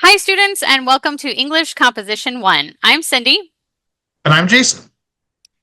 Hi, students, and welcome to English Composition 1. I'm Cindy, And I'm Jason.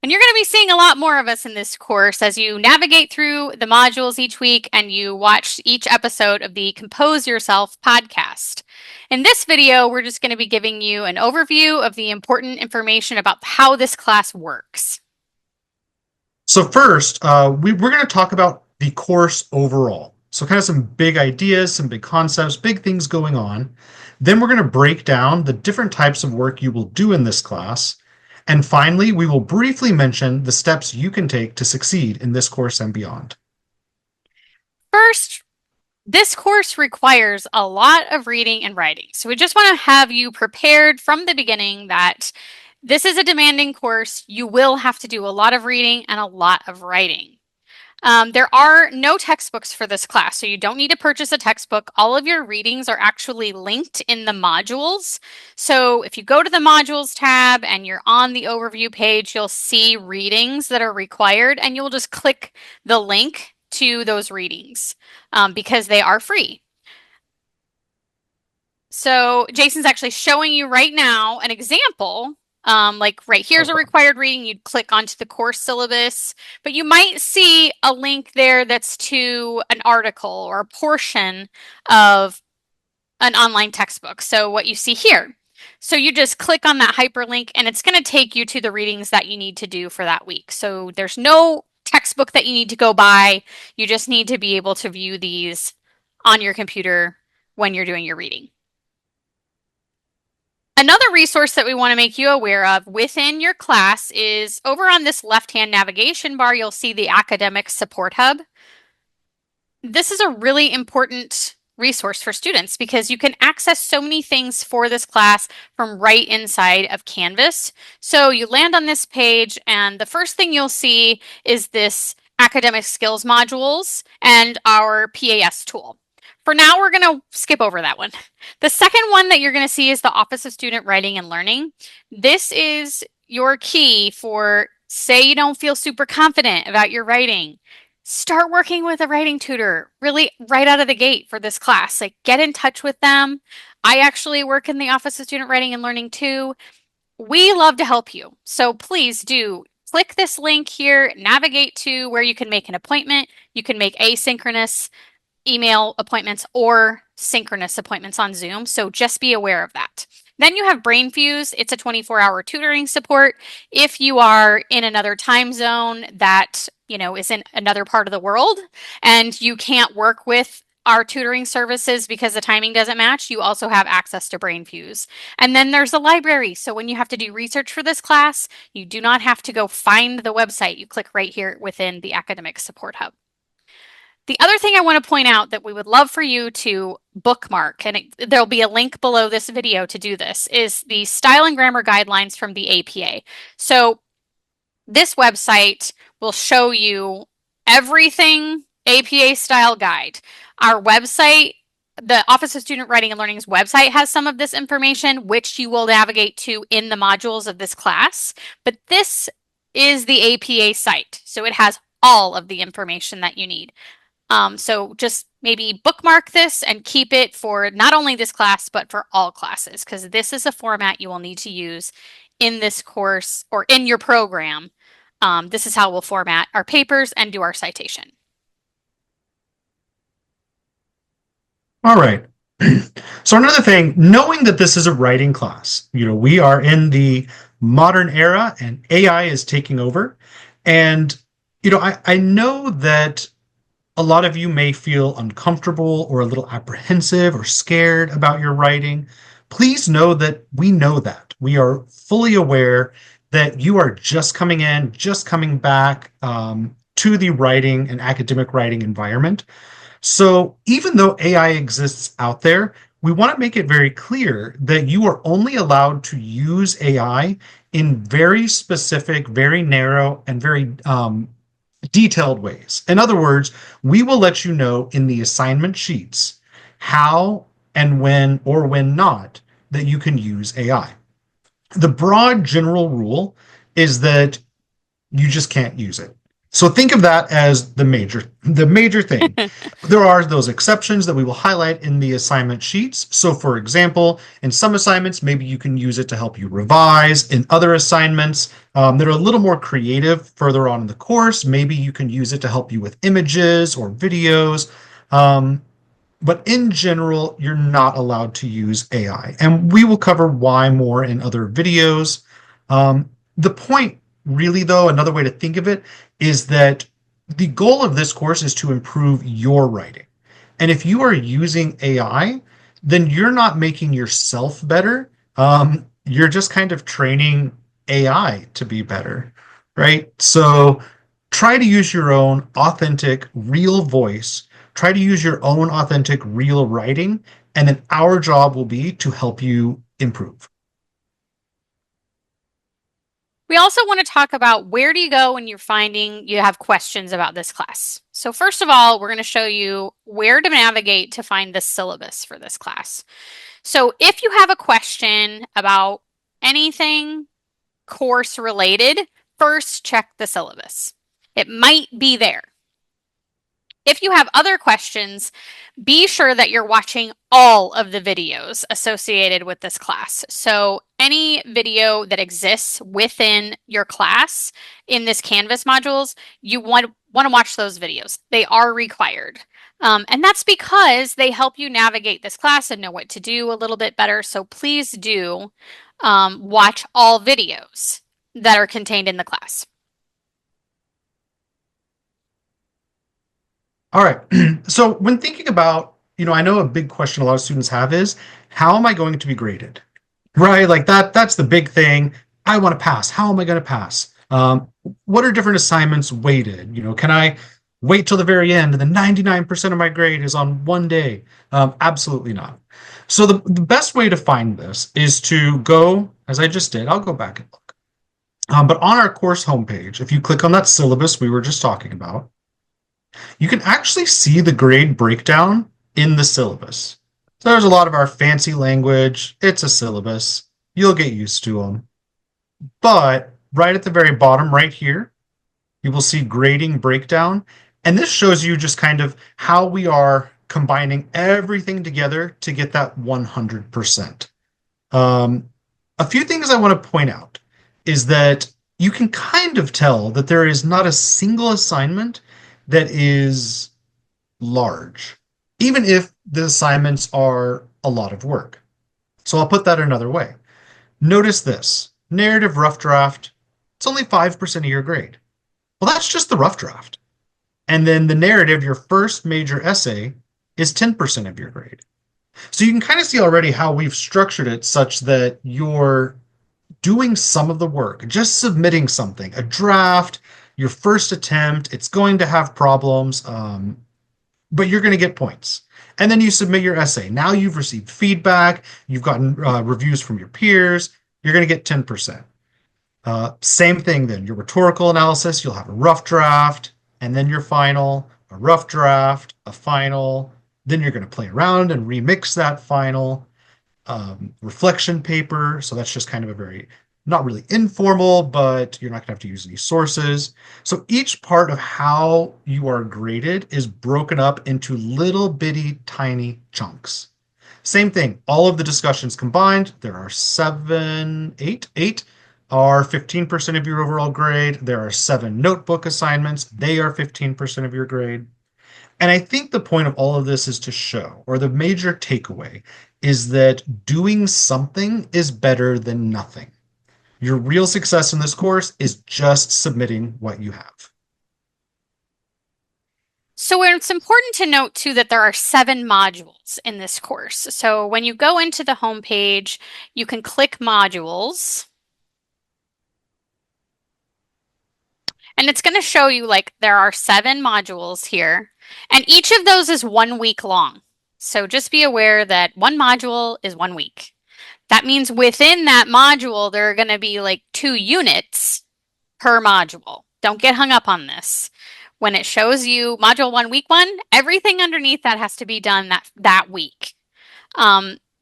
and you're going to be seeing a lot more of us in this course as you navigate through the modules each week and you watch each episode of the Compose Yourself podcast. In this video, we're just going to be giving you an overview of the important information about how this class works. So first, we're going to talk about the course overall. So kind of some big ideas, some big concepts, big things going on. Then we're going to break down the different types of work you will do in this class. And finally, we will briefly mention the steps you can take to succeed in this course and beyond. First, this course requires a lot of reading and writing. So we just want to have you prepared from the beginning that this is a demanding course. You will have to do a lot of reading and a lot of writing. There are no textbooks for this class, so you don't need to purchase a textbook. All of your readings are actually linked in the modules. So if you go to the modules tab and you're on the overview page, you'll see readings that are required, and you'll just click the link to those readings because they are free. So Jason's actually showing you right now an example. Like right here's a required reading. You'd click onto the course syllabus, but you might see a link there that's to an article or a portion of an online textbook. So what you see here. So you just click on that hyperlink and it's going to take you to the readings that you need to do for that week. So there's no textbook that you need to go buy. You just need to be able to view these on your computer when you're doing your reading. Another resource that we want to make you aware of within your class is over on this left-hand navigation bar, you'll see the Academic Support Hub. This is a really important resource for students because you can access so many things for this class from right inside of Canvas. So you land on this page and the first thing you'll see is this academic skills modules and our PAS tool. For now, we're going to skip over that one. The second one that you're going to see is the Office of Student Writing and Learning. This is your key for, say you don't feel super confident about your writing. Start working with a writing tutor really right out of the gate for this class. Like get in touch with them. I actually work in the Office of Student Writing and Learning too. We love to help you. So please do click this link here, navigate to where you can make an appointment. You can make asynchronous email appointments or synchronous appointments on Zoom. So just be aware of that. Then you have BrainFuse. It's a 24-hour tutoring support. If you are in another time zone that, is in another part of the world and you can't work with our tutoring services because the timing doesn't match, you also have access to BrainFuse. And then there's a library. So when you have to do research for this class, you do not have to go find the website. You click right here within the Academic Support Hub. The other thing I want to point out that we would love for you to bookmark, and there'll be a link below this video to do this, is the style and grammar guidelines from the APA. So this website will show you everything APA style guide. Our website, the Office of Student Writing and Learning's website has some of this information, which you will navigate to in the modules of this class. But this is the APA site. So it has all of the information that you need. So just maybe bookmark this and keep it for not only this class, but for all classes, because this is a format you will need to use in this course or in your program. This is how we'll format our papers and do our citation. All right. So another thing, knowing that this is a writing class, we are in the modern era and AI is taking over. And, I know that a lot of you may feel uncomfortable or a little apprehensive or scared about your writing. Please know that we know that. We are fully aware that you are just coming in, just coming back to the writing and academic writing environment. So even though AI exists out there, we want to make it very clear that you are only allowed to use AI in very specific, very narrow, and very detailed ways. In other words, we will let you know in the assignment sheets how and when or when not that you can use AI. The broad general rule is that you just can't use it. So think of that as the major thing. There are those exceptions that we will highlight in the assignment sheets. So for example, in some assignments, maybe you can use it to help you revise. In other assignments that are a little more creative further on in the course, maybe you can use it to help you with images or videos. Um, but in general, you're not allowed to use AI. And we will cover why more in other videos. The point, really, though, another way to think of it is that the goal of this course is to improve your writing. And if you are using AI, then you're not making yourself better. You're just kind of training AI to be better, right? So try to use your own authentic, real voice. Try to use your own authentic, real writing. And then our job will be to help you improve. We also want to talk about where do you go when you're finding you have questions about this class. So first of all, we're going to show you where to navigate to find the syllabus for this class. So if you have a question about anything course related, first check the syllabus. It might be there. If you have other questions, be sure that you're watching all of the videos associated with this class. So any video that exists within your class in this Canvas modules, you want to watch those videos. They are required. And that's because they help you navigate this class and know what to do a little bit better. So please do watch all videos that are contained in the class. All right. So when thinking about, I know a big question a lot of students have is, how am I going to be graded? Right? Like that's the big thing. I want to pass. How am I going to pass? What are different assignments weighted? Can I wait till the very end and then 99% of my grade is on one day? Absolutely not. So the best way to find this is to go, as I just did, I'll go back and look. But on our course homepage, if you click on that syllabus we were just talking about, you can actually see the grade breakdown in the syllabus. So there's a lot of our fancy language. It's a syllabus. You'll get used to them. But right at the very bottom right here, you will see grading breakdown. And this shows you just kind of how we are combining everything together to get that 100%. A few things I want to point out is that you can kind of tell that there is not a single assignment that is large, even if the assignments are a lot of work. So I'll put that another way. Notice this narrative rough draft, it's only 5% of your grade. Well, that's just the rough draft. And then the narrative, your first major essay, is 10% of your grade. So you can kind of see already how we've structured it such that you're doing some of the work, just submitting something, a draft, your first attempt, it's going to have problems, but you're going to get points. And then you submit your essay. Now you've received feedback, you've gotten reviews from your peers, you're going to get 10%. Same thing then, your rhetorical analysis, you'll have a rough draft, and then your final, a rough draft, a final, then you're going to play around and remix that final. Reflection paper. So that's just kind of a very, not really informal, but you're not going to have to use any sources. So each part of how you are graded is broken up into little bitty tiny chunks. Same thing, all of the discussions combined, there are eight are 15% of your overall grade. There are 7 notebook assignments. They are 15% of your grade. And I think the point of all of this is to show, or the major takeaway, is that doing something is better than nothing. Your real success in this course is just submitting what you have. So it's important to note too that there are 7 modules in this course. So when you go into the home page, you can click modules. And it's going to show you like there are 7 modules here, and each of those is 1 week long. So just be aware that one module is 1 week. That means within that module, there are going to be like 2 units per module. Don't get hung up on this. When it shows you module 1, week 1, everything underneath that has to be done that week.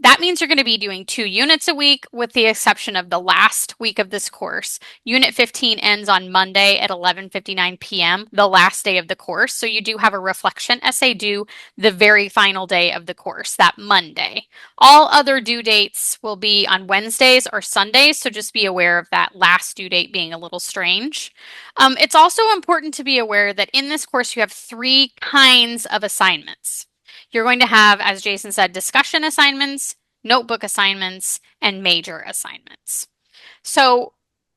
That means you're going to be doing 2 units a week, with the exception of the last week of this course. Unit 15 ends on Monday at 11:59 p.m., the last day of the course. So you do have a reflection essay due the very final day of the course, that Monday. All other due dates will be on Wednesdays or Sundays, so just be aware of that last due date being a little strange. It's also important to be aware that in this course you have 3 kinds of assignments. You're going to have, as Jason said, discussion assignments, notebook assignments, and major assignments. So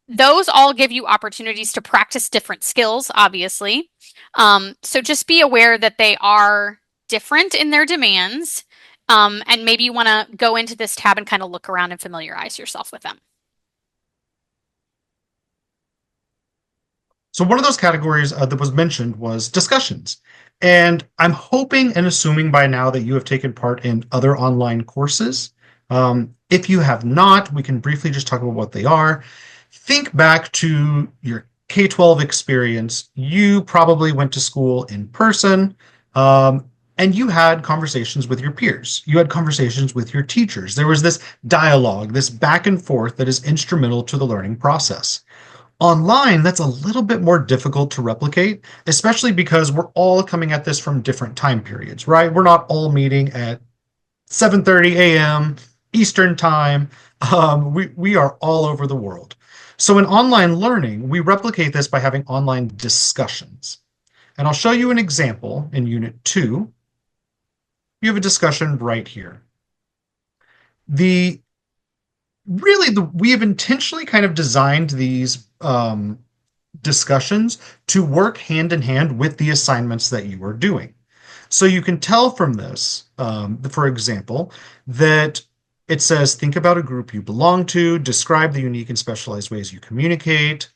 those all give you opportunities to practice different skills, obviously. So just be aware that they are different in their demands. And maybe you want to go into this tab and kind of look around and familiarize yourself with them. So one of those categories that was mentioned was discussions. And I'm hoping and assuming by now that you have taken part in other online courses. If you have not, we can briefly just talk about what they are. Think back to your K-12 experience. You probably went to school in person, and you had conversations with your peers. You had conversations with your teachers. There was this dialogue, this back and forth that is instrumental to the learning process. Online, that's a little bit more difficult to replicate, especially because we're all coming at this from different time periods, right? We're not all meeting at 7:30 a.m. Eastern time. We are all over the world. So in online learning, we replicate this by having online discussions. And I'll show you an example in Unit 2. You have a discussion right here. We have intentionally kind of designed these discussions to work hand in hand with the assignments that you are doing. So you can tell from this, for example, that it says, think about a group you belong to, describe the unique and specialized ways you communicate.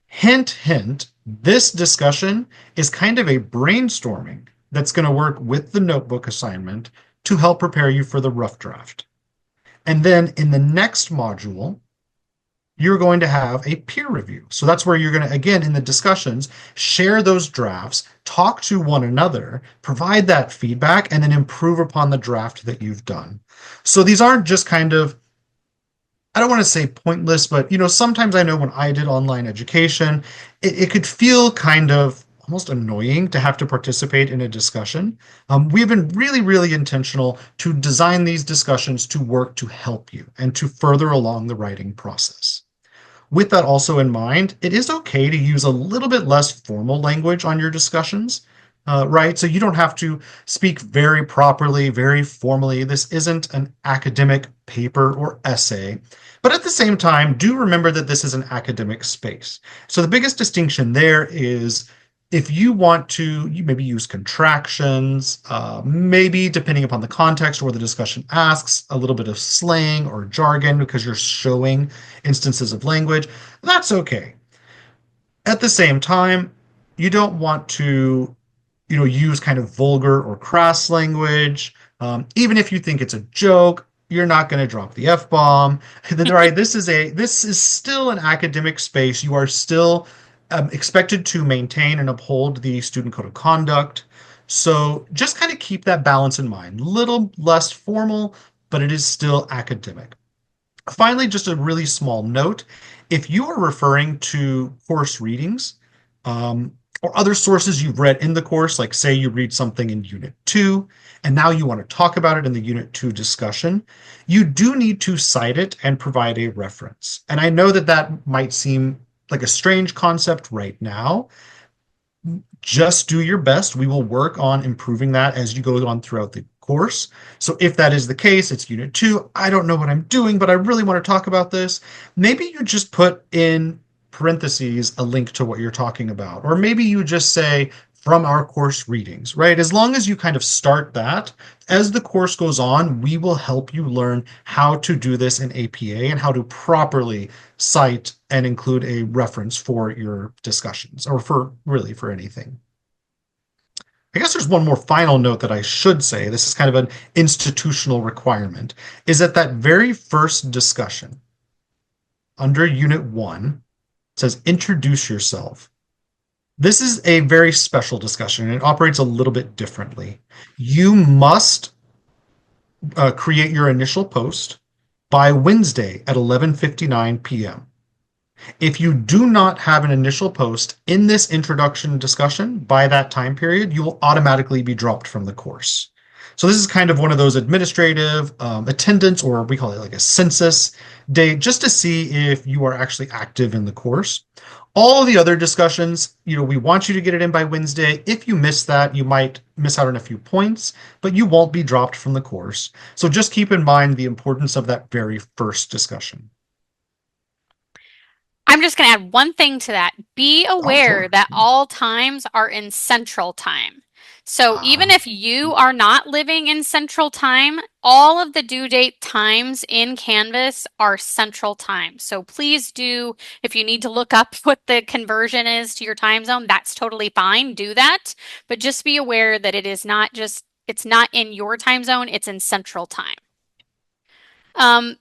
Hint, hint, this discussion is kind of a brainstorming that's going to work with the notebook assignment to help prepare you for the rough draft. And then in the next module, you're going to have a peer review. So that's where you're going to, again, in the discussions, share those drafts, talk to one another, provide that feedback, and then improve upon the draft that you've done. So these aren't just kind of, I don't want to say pointless, but sometimes I know when I did online education, it could feel kind of almost annoying to have to participate in a discussion. We have been really, really intentional to design these discussions to work to help you and to further along the writing process. With that also in mind, it is okay to use a little bit less formal language on your discussions, right? So you don't have to speak very properly, very formally. This isn't an academic paper or essay. But at the same time, do remember that this is an academic space. So the biggest distinction there is if you want to, you maybe use contractions, maybe depending upon the context or the discussion asks, a little bit of slang or jargon because you're showing instances of language, that's okay. At the same time, you don't want to, use kind of vulgar or crass language. Even if you think it's a joke, you're not going to drop the F-bomb. Right? This is still an academic space. You are still expected to maintain and uphold the student code of conduct. So just kind of keep that balance in mind. Little less formal, but it is still academic. Finally, just a really small note. If you are referring to course readings or other sources you've read in the course, like say you read something in Unit 2, and now you want to talk about it in the Unit 2 discussion, you do need to cite it and provide a reference. And I know that might seem like a strange concept right now. Just do your best. We will work on improving that as you go on throughout the course. So if that is the case, it's Unit 2. I don't know what I'm doing, but I really want to talk about this. Maybe you just put in parentheses a link to what you're talking about. Or maybe you just say, from our course readings, right? As long as you kind of start that, as the course goes on, we will help you learn how to do this in APA and how to properly cite and include a reference for your discussions or for anything. I guess there's one more final note that I should say. This is kind of an institutional requirement, is that very first discussion under Unit 1 says introduce yourself. This is a very special discussion and it operates a little bit differently. You must create your initial post by Wednesday at 11:59 p.m. If you do not have an initial post in this introduction discussion by that time period, you will automatically be dropped from the course. So this is kind of one of those administrative attendance, or we call it like a census day, just to see if you are actually active in the course. All of the other discussions, we want you to get it in by Wednesday. If you miss that, you might miss out on a few points, but you won't be dropped from the course. So just keep in mind the importance of that very first discussion. I'm just going to add one thing to that. Be Oh, aware sure. that all times are in Central Time. So even Uh, if you are not living in Central Time, all of the due date times in Canvas are Central Time. So please do, if you need to look up what the conversion is to your time zone, that's totally fine. Do that. But just be aware that it's not in your time zone, it's in Central Time.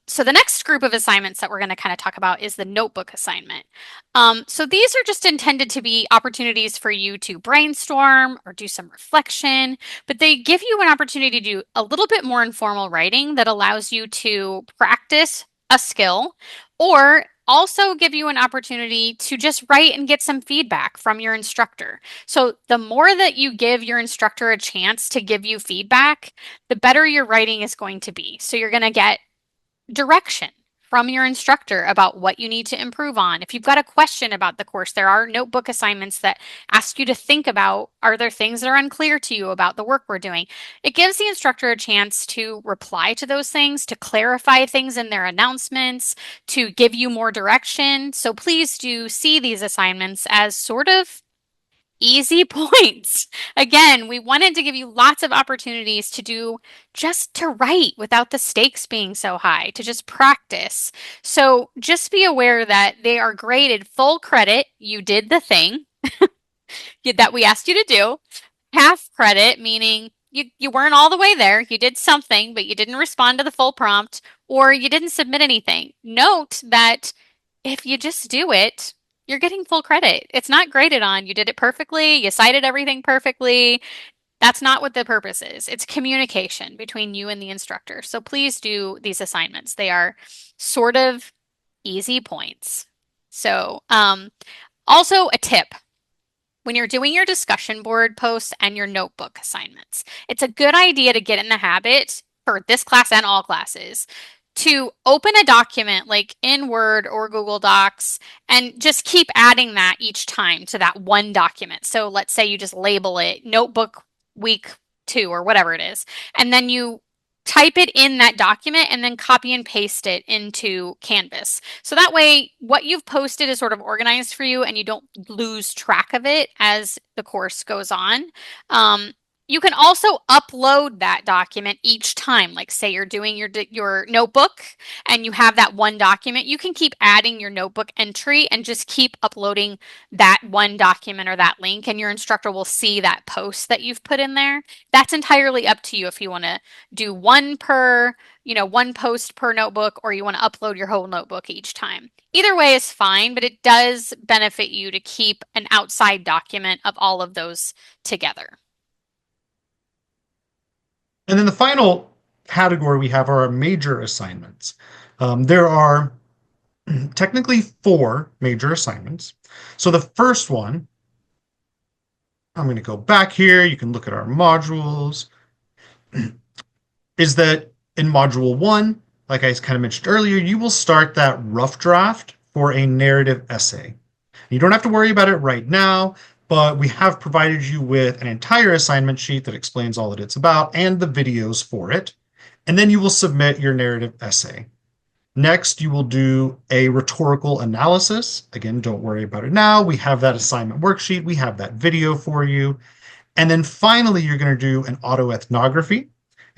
So the next group of assignments that we're going to kind of talk about is the notebook assignment. So these are just intended to be opportunities for you to brainstorm or do some reflection, but they give you an opportunity to do a little bit more informal writing that allows you to practice a skill or also give you an opportunity to just write and get some feedback from your instructor. So the more that you give your instructor a chance to give you feedback, the better your writing is going to be. So you're going to get direction from your instructor about what you need to improve on. If you've got a question about the course, there are notebook assignments that ask you to think about, are there things that are unclear to you about the work we're doing? It gives the instructor a chance to reply to those things, to clarify things in their announcements, to give you more direction. So please do see these assignments as sort of easy points. Again, we wanted to give you lots of opportunities to do just to write without the stakes being so high, to just practice. So just be aware that they are graded full credit. You did the thing that we asked you to do. Half credit, meaning you weren't all the way there. You did something, but you didn't respond to the full prompt or you didn't submit anything. Note that if you just do it, you're getting full credit. It's not graded on you did it perfectly, you cited everything perfectly. That's not what the purpose is. It's communication between you and the instructor. So please do these assignments. They are sort of easy points. So, also a tip when you're doing your discussion board posts and your notebook assignments, it's a good idea to get in the habit for this class and all classes to open a document like in Word or Google Docs and just keep adding that each time to that one document. So let's say you just label it Notebook Week 2 or whatever it is, and then you type it in that document and then copy and paste it into Canvas. So that way, what you've posted is sort of organized for you and you don't lose track of it as the course goes on. You can also upload that document each time. Like say you're doing your notebook and you have that one document, you can keep adding your notebook entry and just keep uploading that one document or that link and your instructor will see that post that you've put in there. That's entirely up to you if you want to do one post per notebook or you want to upload your whole notebook each time. Either way is fine, but it does benefit you to keep an outside document of all of those together. And then the final category we have are our major assignments. There are technically four major assignments. So the first one, I'm going to go back here. You can look at our modules. Is that in module one, like I kind of mentioned earlier, you will start that rough draft for a narrative essay. You don't have to worry about it right now, but we have provided you with an entire assignment sheet that explains all that it's about and the videos for it. And then you will submit your narrative essay. Next, you will do a rhetorical analysis. Again, don't worry about it now. We have that assignment worksheet. We have that video for you. And then finally, you're going to do an autoethnography.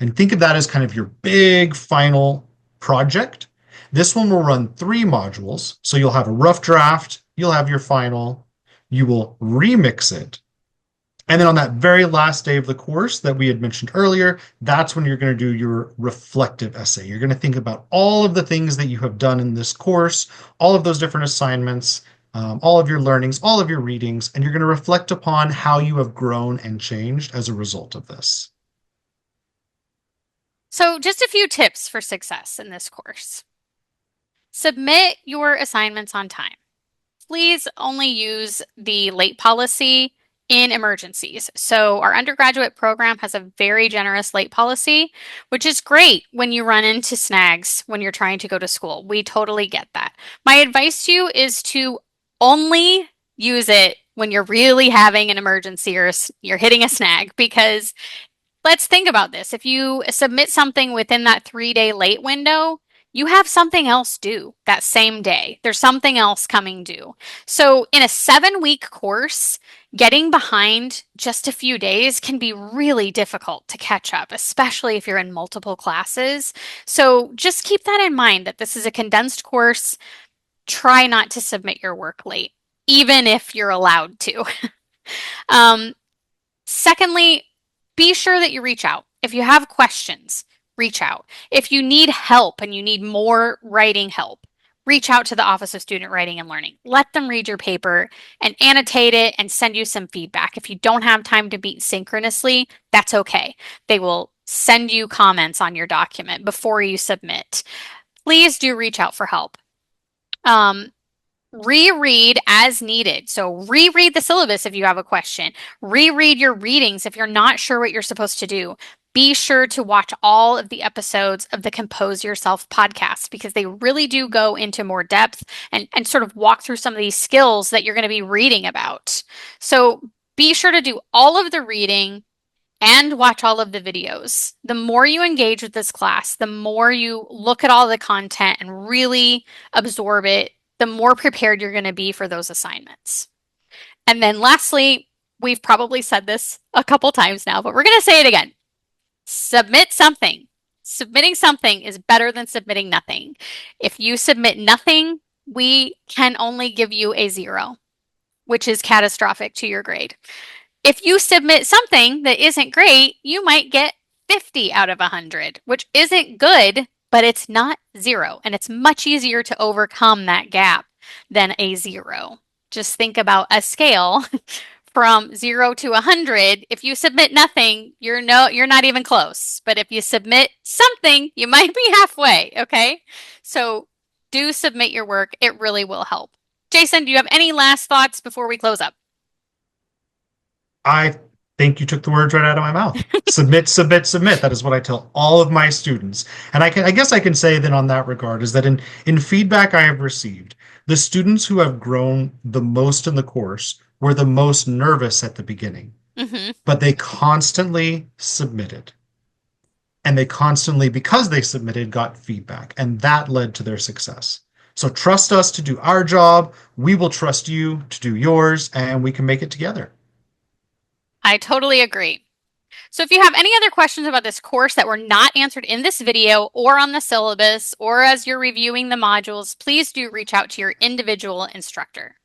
And think of that as kind of your big final project. This one will run 3 modules. So you'll have a rough draft, you'll have your final, you will remix it. And then on that very last day of the course that we had mentioned earlier, that's when you're going to do your reflective essay. You're going to think about all of the things that you have done in this course, all of those different assignments, all of your learnings, all of your readings, and you're going to reflect upon how you have grown and changed as a result of this. So just a few tips for success in this course. Submit your assignments on time. Please only use the late policy in emergencies. So our undergraduate program has a very generous late policy, which is great when you run into snags when you're trying to go to school. We totally get that. My advice to you is to only use it when you're really having an emergency or you're hitting a snag, because let's think about this. If you submit something within that 3 day late window, you have something else due that same day. There's something else coming due. So, in a 7 week course, getting behind just a few days can be really difficult to catch up, especially if you're in multiple classes. So, just keep that in mind that this is a condensed course. Try not to submit your work late, even if you're allowed to. um, Secondly, be sure that you reach out. If you have questions, reach out. If you need help and you need more writing help, reach out to the Office of Student Writing and Learning. Let them read your paper and annotate it and send you some feedback. If you don't have time to meet synchronously, that's okay. They will send you comments on your document before you submit. Please do reach out for help. Reread as needed. So reread the syllabus if you have a question. Reread your readings if you're not sure what you're supposed to do. Be sure to watch all of the episodes of the Compose Yourself podcast, because they really do go into more depth and sort of walk through some of these skills that you're going to be reading about. So be sure to do all of the reading and watch all of the videos. The more you engage with this class, the more you look at all the content and really absorb it, the more prepared you're going to be for those assignments. And then lastly, we've probably said this a couple times now, but we're going to say it again. Submit something. Submitting something is better than submitting nothing. If you submit nothing, we can only give you a 0, which is catastrophic to your grade. If you submit something that isn't great, you might get 50 out of 100, which isn't good, but it's not 0. And it's much easier to overcome that gap than a 0. Just think about a scale from 0 to 100. If you submit nothing, you're not even close. But if you submit something, you might be halfway, okay? So do submit your work. It really will help. Jason, do you have any last thoughts before we close up? I think you took the words right out of my mouth. Submit, submit, submit. That is what I tell all of my students. And I guess I can say that on that regard is that in feedback I have received, the students who have grown the most in the course were the most nervous at the beginning, Mm-hmm. but they constantly submitted. And they constantly, because they submitted, got feedback. And that led to their success. So trust us to do our job. We will trust you to do yours, and we can make it together. I totally agree. So if you have any other questions about this course that were not answered in this video or on the syllabus or as you're reviewing the modules, please do reach out to your individual instructor.